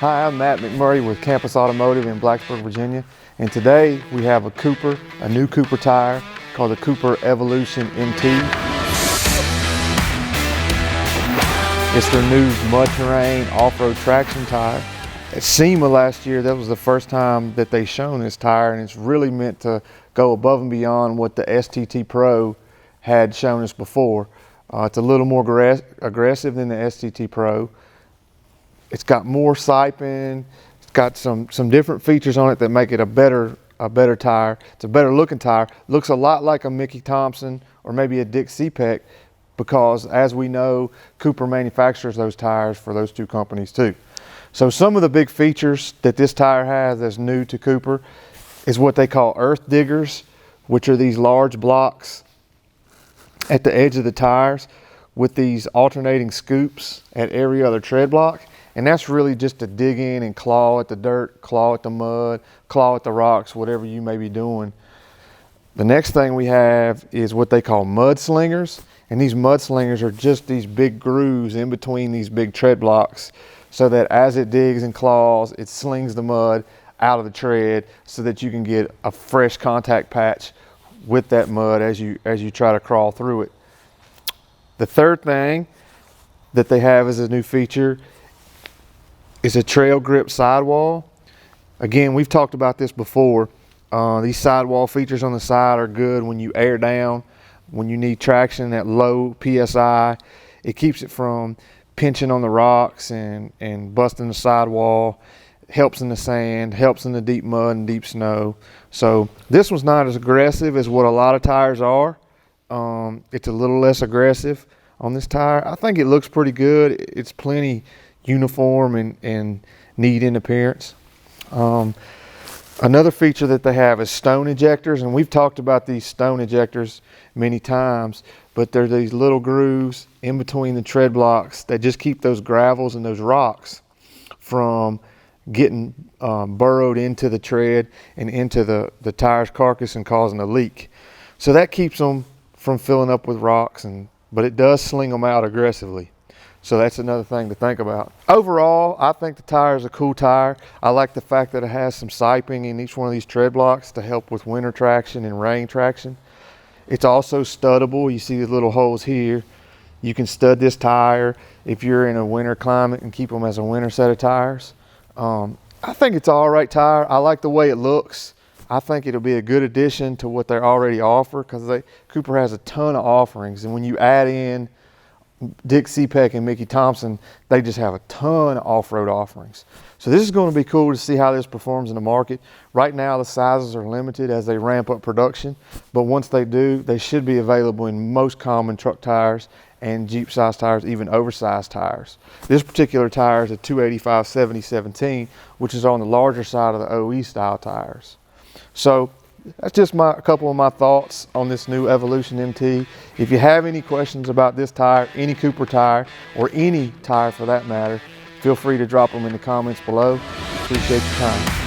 Hi, I'm Matt McMurray with Campus Automotive in Blacksburg, Virginia, and today we have a new Cooper tire called the Cooper Evolution MT. It's their new mud terrain off-road traction tire. At SEMA last year, that was the first time that they shown this tire, and it's really meant to go above and beyond what the STT Pro had shown us before. It's a little more aggressive than the STT Pro. It's got more siping. It's got some different features on it that make it a better tire. It's a better looking tire. Looks a lot like a Mickey Thompson or maybe a Dick CPEC, because as we know, Cooper manufactures those tires for those two companies too. So some of the big features that this tire has that's new to Cooper is what they call earth diggers, which are these large blocks at the edge of the tires with these alternating scoops at every other tread block. And that's really just to dig in and claw at the dirt, claw at the mud, claw at the rocks, whatever you may be doing. The next thing we have is what they call mud slingers. And these mud slingers are just these big grooves in between these big tread blocks, so that as it digs and claws, it slings the mud out of the tread so that you can get a fresh contact patch with that mud as you try to crawl through it. The third thing that they have as a new feature is a trail grip sidewall. Again, we've talked about this before. These sidewall features on the side are good when you air down, when you need traction at low PSI. It keeps it from pinching on the rocks and busting the sidewall. Helps in the sand, helps in the deep mud and deep snow. So this one's not as aggressive as what a lot of tires are. It's a little less aggressive on this tire. I think it looks pretty good. It's plenty uniform and neat in appearance. Another feature that they have is stone ejectors, and we've talked about these stone ejectors many times, but they're these little grooves in between the tread blocks that just keep those gravels and those rocks from getting burrowed into the tread and into the tire's carcass and causing a leak. So that keeps them from filling up with rocks, but it does sling them out aggressively. So that's another thing to think about. Overall, I think the tire is a cool tire. I like the fact that it has some siping in each one of these tread blocks to help with winter traction and rain traction. It's also studdable. You see these little holes here. You can stud this tire if you're in a winter climate and keep them as a winter set of tires. I think it's an all right tire. I like the way it looks. I think it'll be a good addition to what they already offer, because Cooper has a ton of offerings, and when you add in Dick CPEC and Mickey Thompson, they just have a ton of off-road offerings. So this is going to be cool to see how this performs in the market. Right now the sizes are limited as they ramp up production, but once they do, they should be available in most common truck tires and Jeep size tires, even oversized tires. This particular tire is a 285/70/17, which is on the larger side of the OE style tires. So that's just a couple of my thoughts on this new Evolution MT. If you have any questions about this tire, any Cooper tire, or any tire for that matter, feel free to drop them in the comments below. Appreciate your time.